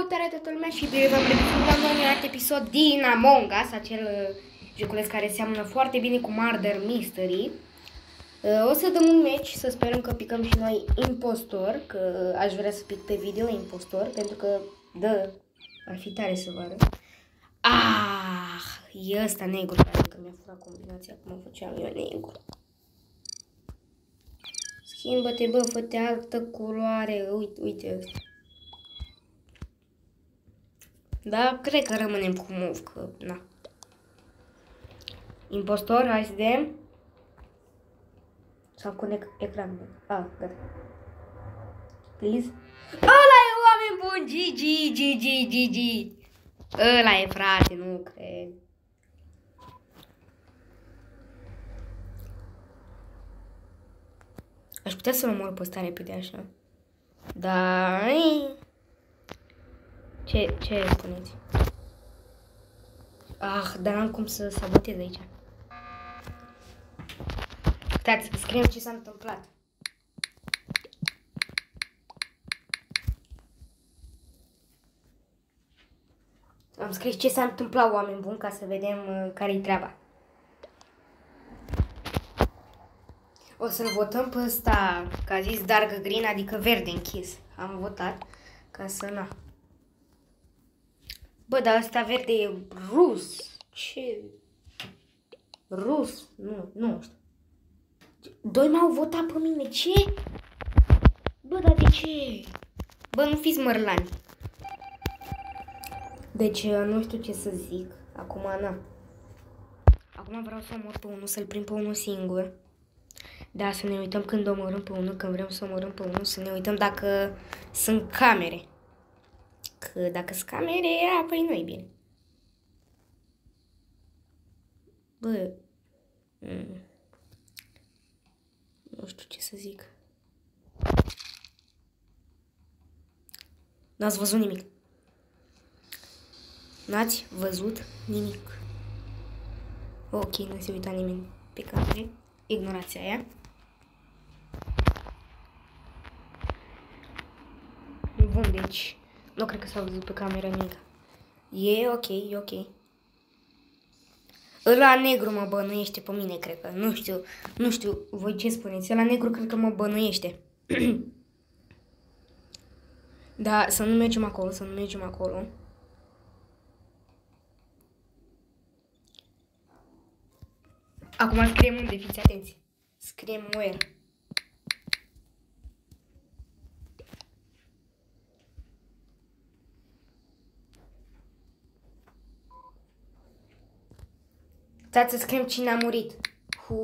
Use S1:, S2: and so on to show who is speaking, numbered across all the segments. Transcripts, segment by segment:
S1: Salutare toată lumea și bine v-am regăsit la un alt episod din Among Us, acel joculeț care seamănă foarte bine cu Murder Mystery. O să dăm un match, să sperăm că picăm și noi impostor, că aș vrea să pic pe video impostor, pentru că, ar fi tare să vă arăt. E ăsta negru, că mi-a furat combinația, cum făceam eu negru. Schimbă-te, bă, fă-te altă culoare, uite ăsta. Da, cred că rămânem cu move, că, na. Impostor, hai să vedem. Sau conect ecranul. Gata. Please. Ăla e, oameni buni, GG. Ăla e, frate, nu cred. Aș putea să-l omor pe ăsta repede așa. Dar... Ce spuneți? Dar n-am cum să sabotez aici. Uitați, scriem ce s-a întâmplat. Am scris ce s-a întâmplat, oameni buni, ca să vedem care-i treaba. O să-l votăm pe ăsta, că a zis dark green, adică verde închis. Am votat, ca să na. Bă, dar ăsta verde e rus. Ce? Rus? Nu știu. Doi m-au votat pe mine, ce? Bă, dar de ce? Bă, nu fiți mărlani. Deci, nu știu ce să zic. Acum, na. Acum vreau să omor pe unul, să-l prind pe unul singur. Da, să ne uităm când omorâm pe unul, când vrem să omorâm pe unul, să ne uităm dacă sunt camere. Că dacă sunt camere, păi nu-i bine. Bă, nu știu ce să zic. N-ați văzut nimic. N-ați văzut nimic. Ok, nu se uita nimeni pe camere. Ignorați aia. Bun, deci nu cred că s-a văzut pe cameră nimic. E ok. Ăla negru mă bănuiește pe mine, cred că. Nu știu voi ce spuneți. Ăla negru cred că mă bănuiește. Da, să nu mergem acolo, Acum scriem unde, fiți atenți. Scriem where. Stați să scriem cine a murit. Who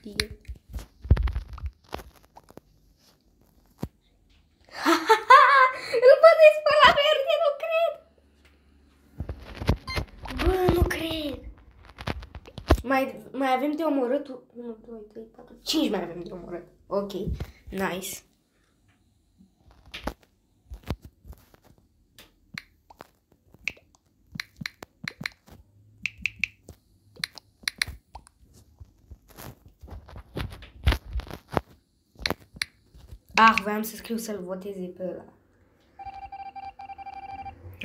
S1: did. Îl bănuiesc pe la verde, nu cred. Bă, nu cred. Mai avem de omorât. 1, 2, 3, 4, 5 mai avem de omorât. Ok, nice. Voiam să scriu să-l voteze pe ăla.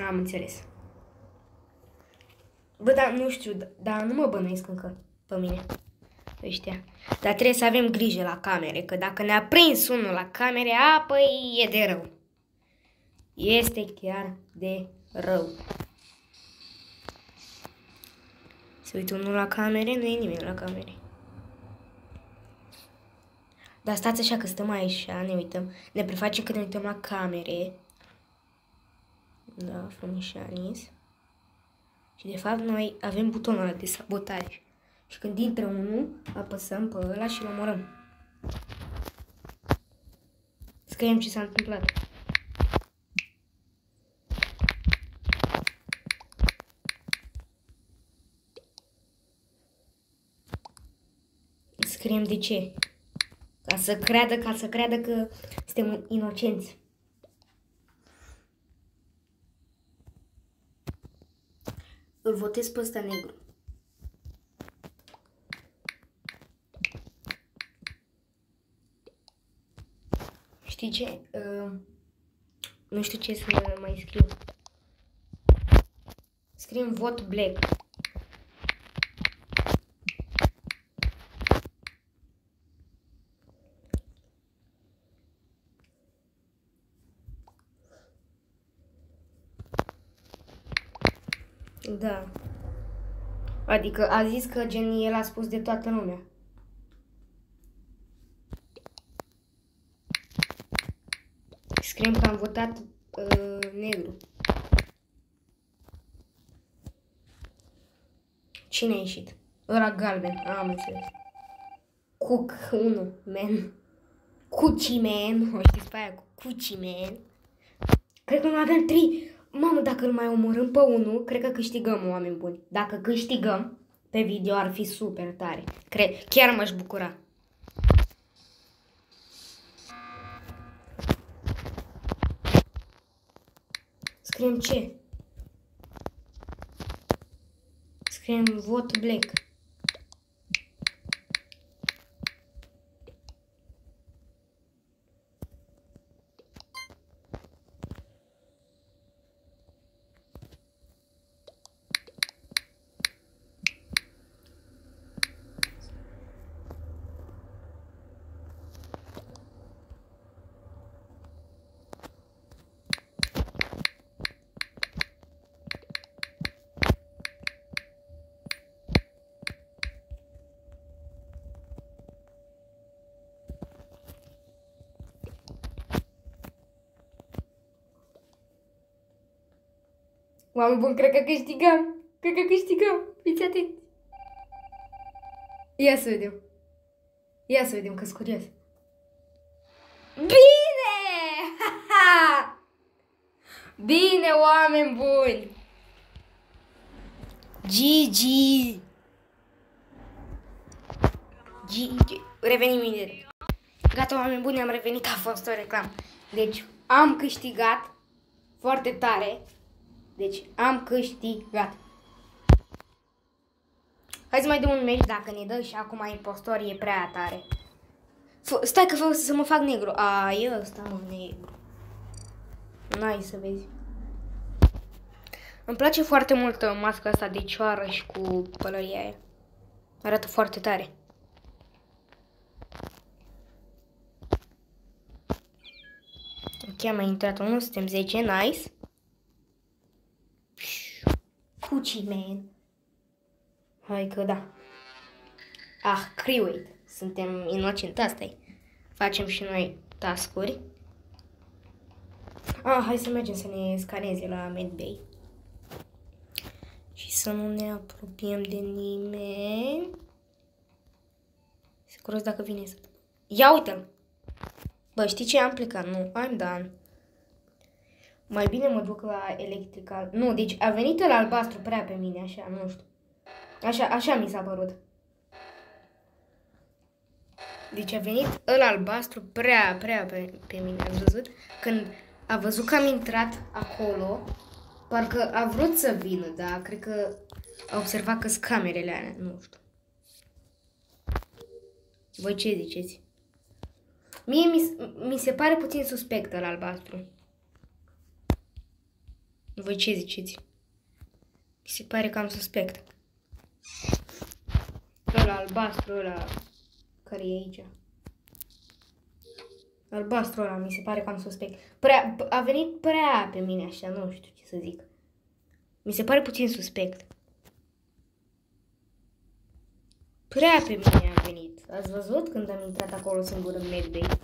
S1: Am înțeles. Bă, dar nu știu, dar nu mă bănuiesc încă pe mine. Ăștia. Dar trebuie să avem grijă la camere, că dacă ne-a prins unul la camere, păi e de rău. Este chiar de rău. Se uită unul la camere, nu e nimeni la camere. Dar stați așa că stăm aici, ne uităm. Ne prefacem că ne uităm la camere. Da, Funișanis. Și de fapt noi avem butonul ăla de sabotaj. Și când intră unul, apăsăm pe ăla și îl omorăm. Scriem ce s-a întâmplat. Scriem de ce. Ca să creadă că suntem inocenți. Îl votez pe ăsta negru. Știi ce? Nu știu ce să mai scriu. Scriem vot black. Da. Adică a zis că gen el a spus de toată lumea. Scriem că am votat negru. Cine a ieșit? Ăla galben. Am înțeles. Cook 1, man. Cuci, man. O știți pe aia cu Cuci, man. Cred că nu avem 3. Mamă, dacă îl mai omorâm pe unul, cred că câștigăm, oameni buni. Dacă câștigăm pe video ar fi super tare. Chiar m-aș bucura. Scriem ce? Scriem vot black. Oameni buni, cred că câștigăm. Cred că câștigăm. Fiți atenți. Ia să vedem. Ia să vedem, că-s curios. Bine! Bine, oameni buni! GG! GG! Revenim imediat. Gata, oameni buni, am revenit, a fost o reclamă. Deci, am câștigat foarte tare. Deci, am câștigat. Hai să mai dăm un meci dacă ne dă și acum impostorii e prea tare. Stai că vreau să mă fac negru. E ăsta, mă, negru. N-ai să vezi. Îmi place foarte mult masca asta de cioară și cu pălăria aia. Arată foarte tare. Ok, am mai intrat unul, suntem 10, nice. Cuci, man. Hai că da. Crewate. Suntem inocent, asta-i. Facem și noi task-uri. Hai să mergem să ne scaneze la Medbay. Și să nu ne apropiem de nimeni. Siguros dacă vine să... Ia uite-l! Bă, știi ce? Am plecat. Nu, I'm done. Mai bine mă duc la electrical. Nu, deci a venit el albastru prea pe mine, așa, nu știu. Așa mi s-a părut. Deci a venit el albastru prea pe mine. Ați văzut? Când a văzut că am intrat acolo, parcă a vrut să vină, dar cred că a observat că-s camerele alea, nu știu. Voi ce ziceți? Mie mi se pare puțin suspect el albastru. Voi ce ziceți? Mi se pare cam suspect. Ăla albastru, ăla care e aici. Albastru ăla mi se pare cam suspect. A venit prea pe mine așa, nu știu ce să zic. Mi se pare puțin suspect. Prea pe mine a venit. Ați văzut când am intrat acolo singur în Medbay?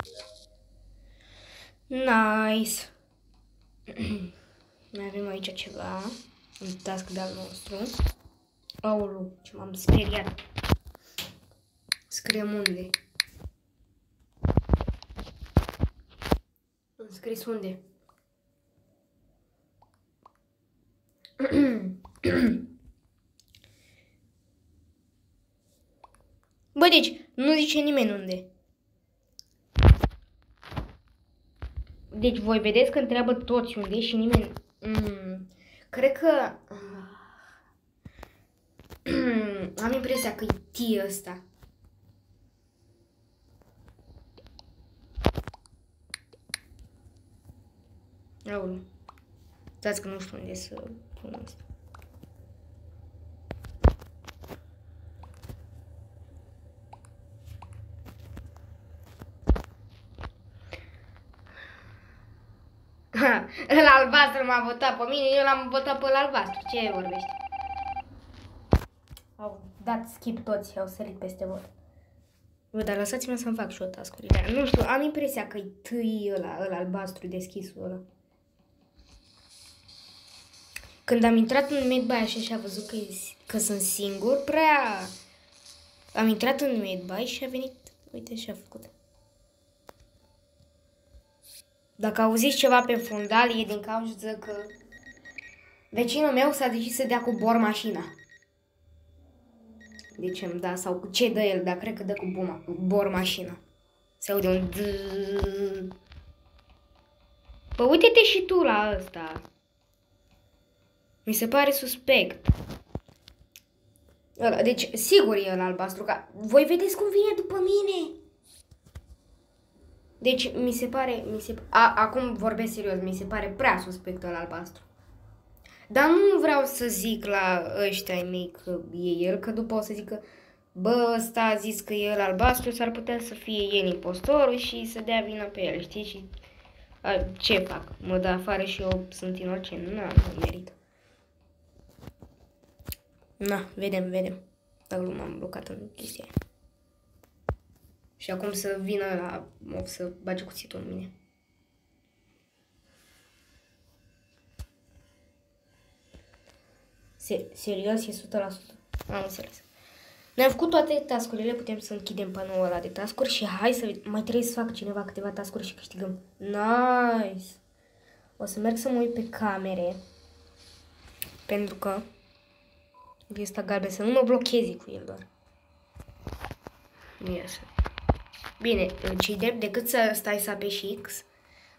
S1: Nice. Mai avem aici ceva. Un task de-al nostru. Aulu, ce m-am speriat. Scriem unde. Am scris unde. Bă, deci, nu zice nimeni unde. Deci, voi vedeți că întreabă toți unde și nimeni... Cred că... am impresia că e T ăsta. Aoleu. Stați că nu știu unde să pun asta. Ăla albastru m-a votat pe mine, eu l-am votat pe ăla albastru. Ce vorbești? Au dat skip toți, au sărit peste vot. Bă, dar lăsați-mă să-mi fac și eu task-urile. Nu știu, am impresia că-i tâi ăla albastru deschisul ăla. Când am intrat în Medbay așa și a văzut că sunt singur, prea... Am intrat în Medbay și a venit... Uite ce a făcut. Dacă auziți ceva pe fundal, e din cauza că vecinul meu s-a decis să dea cu bor mașina. Deci îmi da, sau cu ce dă el, dar cred că dă cu bor mașina. Se aude un dzz. Bă, uite-te și tu la ăsta. Mi se pare suspect. Ăla, deci, sigur e ăla albastru, că voi vedeți cum vine după mine. Deci, acum vorbesc serios, mi se pare prea suspect ăla albastru. Dar nu vreau să zic la ăștia mei că e el, că după o să zic că bă, ăsta a zis că e el albastru, s-ar putea să fie el impostorul și să dea vina pe el, știi? Și ce fac? Mă dă afară și eu sunt inocent? Nu merit. Na, vedem. Dacă nu m-am blocat în chestia aia. Și acum să vină la mob să bage cuțitul în mine. Serios, e 100%. Am înțeles. Ne-am făcut toate task-urile, putem să închidem panoul ăla de task-uri și hai să... Mai trebuie să fac cineva câteva task-uri și câștigăm. Nice! O să merg să mă uit pe camere. Pentru că... Este galben, să nu mă blochezi cu el doar. Yes. Bine, ce-i drept, decât să stai să apeși X,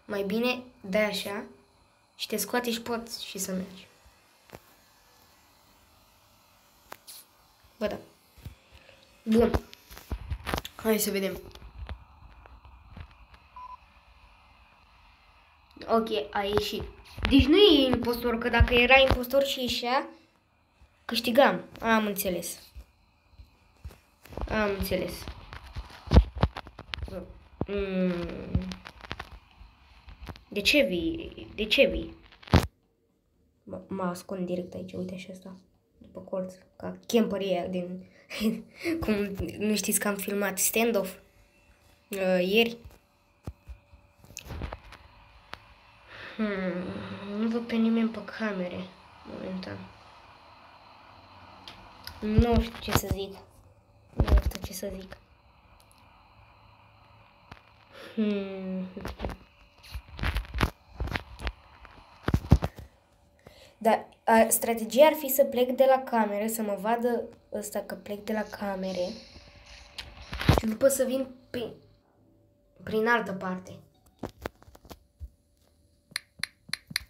S1: mai bine dai așa și te scoate și poți și să mergi. Bă, da. Bun. Hai să vedem. Ok, a ieșit. Deci nu e impostor, că dacă era impostor și ieșea, câștigam. Am înțeles. De ce vii? Mă ascund direct aici, uite și asta. După colț, ca camperii aia din... Cum nu știți că am filmat stand-off ieri? Nu văd pe nimeni pe camere momentan. Nu știu ce să zic. Dar strategia ar fi să plec de la camere, să mă vadă ăsta că plec de la camere și după să vin prin altă parte.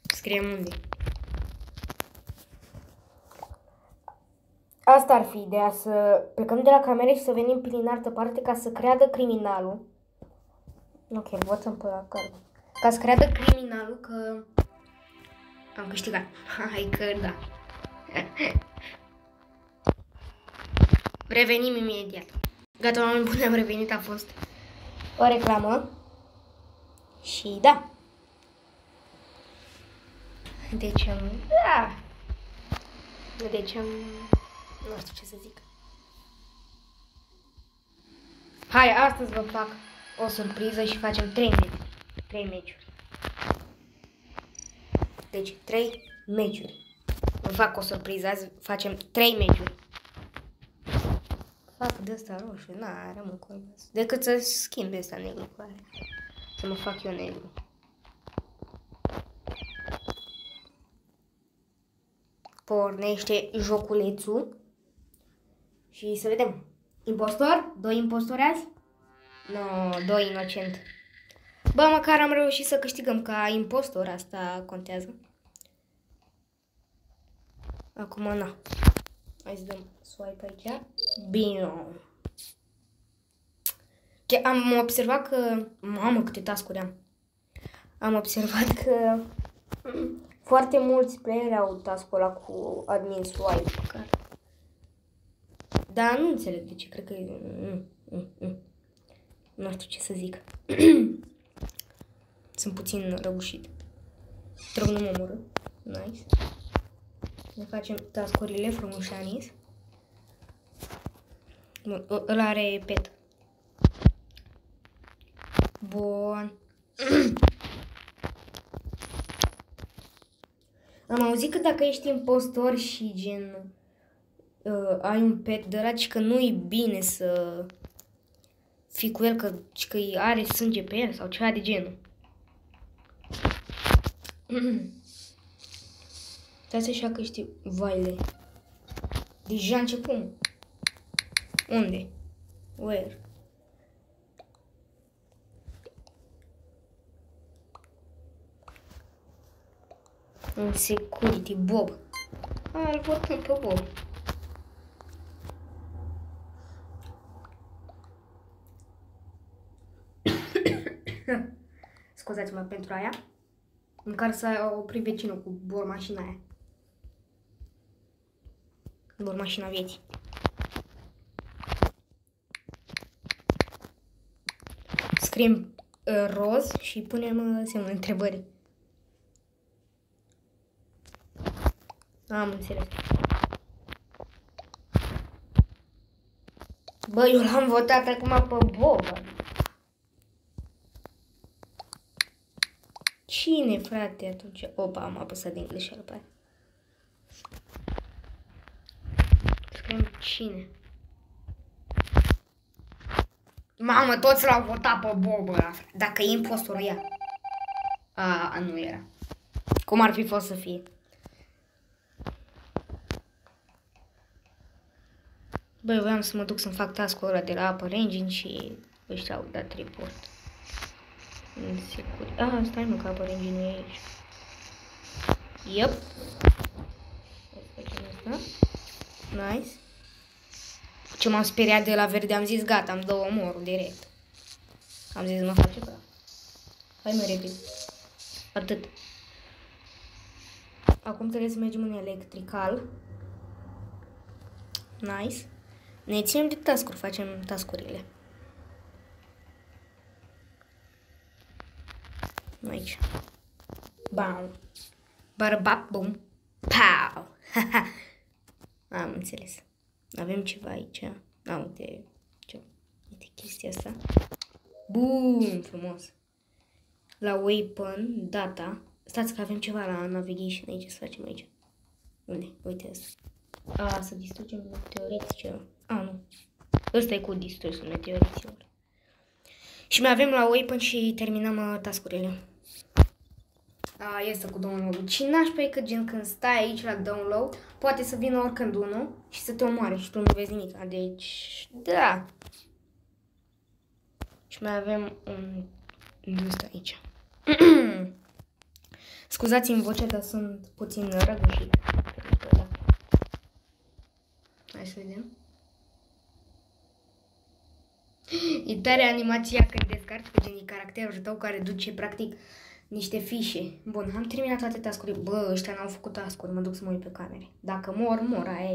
S1: Scriem unde. Asta ar fi ideea, să plecăm de la camere și să venim prin altă parte ca să creadă criminalul. Ok, votăm pe la card. Ca să creadă criminalul că am câștigat. Hai că da. Revenim imediat. Gata, oameni buni, am revenit, a fost o reclamă. Și da. Deci, da. Deci, nu știu ce să zic. Hai, astăzi vă fac o surpriză și facem 3 meciuri. Deci, 3 meciuri. Vă fac o surpriză, azi facem 3 meciuri. Fac de ăsta roșu, na, rămân cu albastru. Decât să schimb ăsta negru cu aia. Să mă fac eu negru. Pornește joculețul. Și să vedem. Impostor? 2 impostori azi? No, 2 inocent. Bă, măcar am reușit să câștigăm ca impostor, asta contează. Acum, na. Hai să dăm swipe aici. Bine. Am observat că... Mamă, câte task-uri am. Am observat că Foarte mulți playeri au task-ul ăla cu admin swipe. Dar nu înțeleg de ce, cred că nu știu ce să zic. Sunt puțin răgușit. Te rog, nu mă omoră. Nice. Ne facem task-urile frumușanis. Ăla are pet. Bun. Am auzit că dacă ești impostor și gen ai un pet de ăla, că nu-i bine să fii cu el, că are sânge pe el sau ceva de genul. Stați așa că știu. Vaile. Deja începem. Unde? Where? Un security, Bob. Îl votăm pe Bob. Scuzați-mă pentru aia. În care s-a oprit vecinul cu bormașina aia. Bormașina vieții. Scriem roz și punem semnul întrebării. Am înțeles. Bă, eu l-am votat acum pe Bob. Cine, frate, atunci? Opa, am apăsat din greșeală pe aia. Scriem cine. Mamă, toți l-au votat pe Bob ăla. Dacă e impostor, ia. Nu era. Cum ar fi fost să fie? Băi, voiam să mă duc să-mi fac task-ul ăla de la Upper Engine și ăștia au dat report. Stai mă, că Upper Engine nu e aici. Yep. Nice. Ce m-am speriat de la verde, am zis gata, am dă omorul direct. Am zis mă face praf. Hai mă repede. Atât. Acum trebuie să mergem în electrical. Nice. Ne ținem de task-uri, facem task-urile. Aici. Bam. Barbap, bum. Pow. Am înțeles. Avem ceva aici. Uite. Uite chestia asta. Bum, frumos. La weapon, data. Stați că avem ceva la navigation aici, să facem aici. Unde? Uite asta. Să distrugem meteoriți. Nu. Ăsta e cu distrusul meteoriților. Și mai avem la weapon și terminăm task-urile. Este cu download. Și nașpa e că gen când stai aici la download, poate să vină oricând unul și să te omoare și tu nu vezi nimic. Deci, da. Și mai avem un ăsta aici. Scuzați-mi vocea, dar sunt puțin răgușit. Hai să vedem. E tare animația când descarci pe genii caracterul tău care duce practic niște fișe. Bun, am terminat toate task-urile. Bă, ăștia n-au făcut task-uri, mă duc să mă uit pe camere. Dacă mor, aia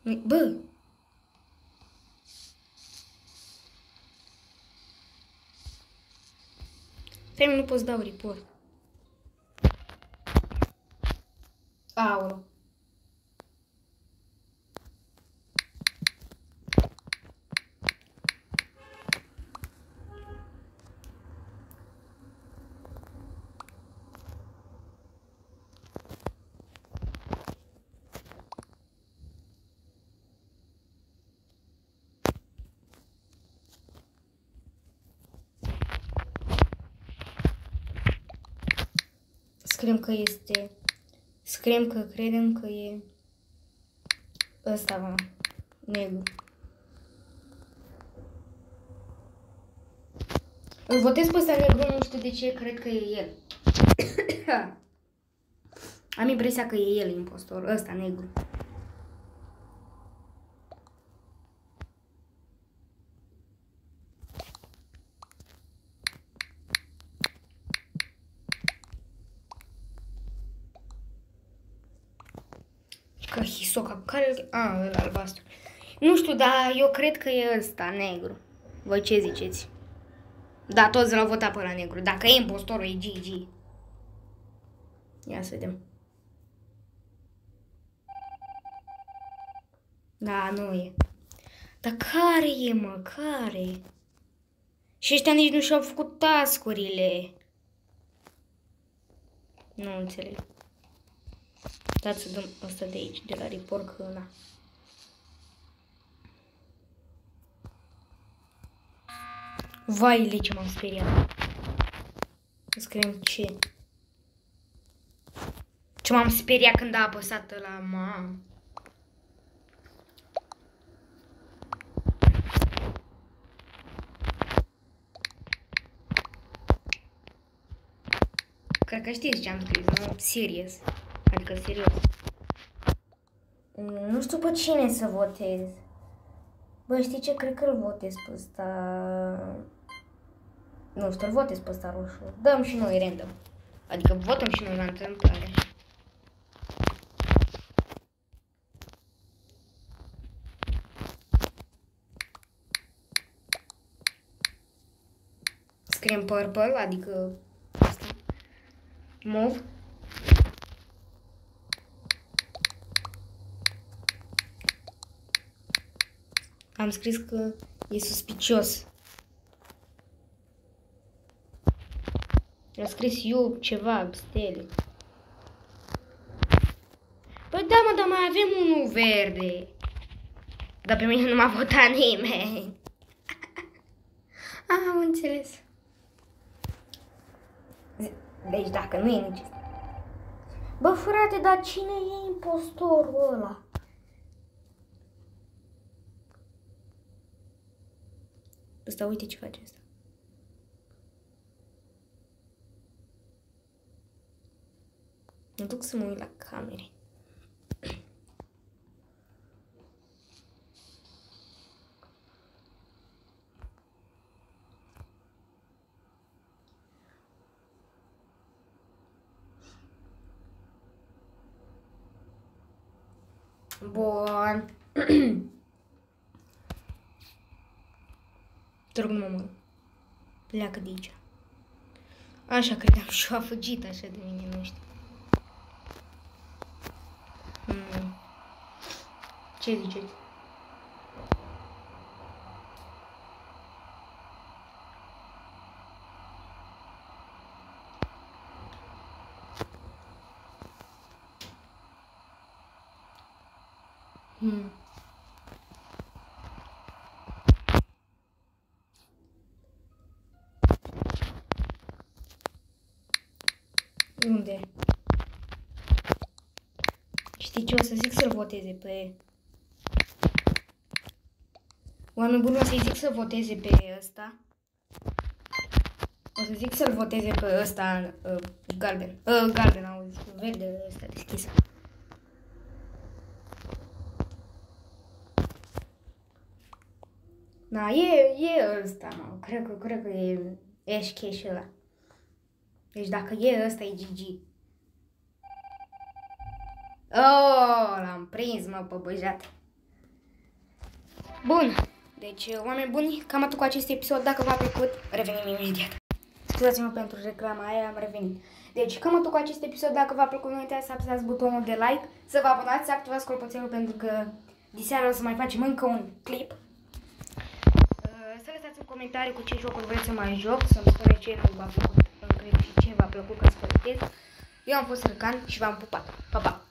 S1: e. Bă! Stai, nu pot să dau report. Aolo. Scriem că credem că e ăsta, va, negru. Îl votez pe ăsta negru, nu știu de ce, cred că e el. Am impresia că e el impostor, ăsta negru. Hisoka, care... ăla albastru. Nu știu, dar eu cred că e ăsta, negru. Voi ce ziceți? Da, toți l-au votat pe la negru. Dacă e impostorul, e GG. Ia să vedem. Da, nu e. Dar care e, mă? Care? Și ăștia nici nu și-au făcut task-urile. Nu înțeleg. Dați să dăm asta de aici, de la report, că na. Vai, ce m-am speriat. Scriem ce? Ce m-am speriat când a apăsat la mam. Cred că știți ce am scris, nu? Serios. Adică serios. Nu știu pe cine să votez. Bă, știi ce? Cred că îl votez pe ăsta... Nu știu, îl votez pe ăsta roșu. Dăm și noi random. Adică votăm și noi la întâmplare. Scriem purple, adică asta. Move. Am scris că e suspicios. A scris eu ceva, stele. Păi da, mă, dar mai avem unul verde. Dar pe mine nu m-a votat nimeni. Am înțeles. Deci dacă nu e nici... Bă, frate, dar cine e impostorul ăla? Ăsta, uite ce face asta. Mă duc să mă uit la camere. Bun. Te rog, nu mă mor. Pleacă de aici. Așa credeam și a fugit așa de mine, nu știu. Ce ziceți? Unde? Știi ce o să zic să-l voteze pe... Oameni buni, o să-i zic să voteze pe ăsta. O să zic să-l voteze pe ăsta galben. Galben, auzi, verde ăsta deschis. Da, e ăsta, mă. Cred că e Ash Cash ăla. Deci dacă e ăsta, e GG. Oh, l-am prins, mă, pe băjat. Bun. Deci, oameni buni, cam atât cu acest episod. Dacă v-a plăcut, revenim imediat. Scuzați-mă pentru reclama aia, am revenit. Deci, cam atât cu acest episod. Dacă v-a plăcut, nu uitați să apăsați butonul de like, să vă abonați, să activați clopoțelul pentru că diseară o să mai facem încă un clip. Să lăsați în comentarii cu ce jocuri vreți să mai joc, să-mi spune ce nu v-a plăcut încă și ce v-a plăcut ca să părătez. Eu am fost Răcan și v-am pupat. Pa, pa!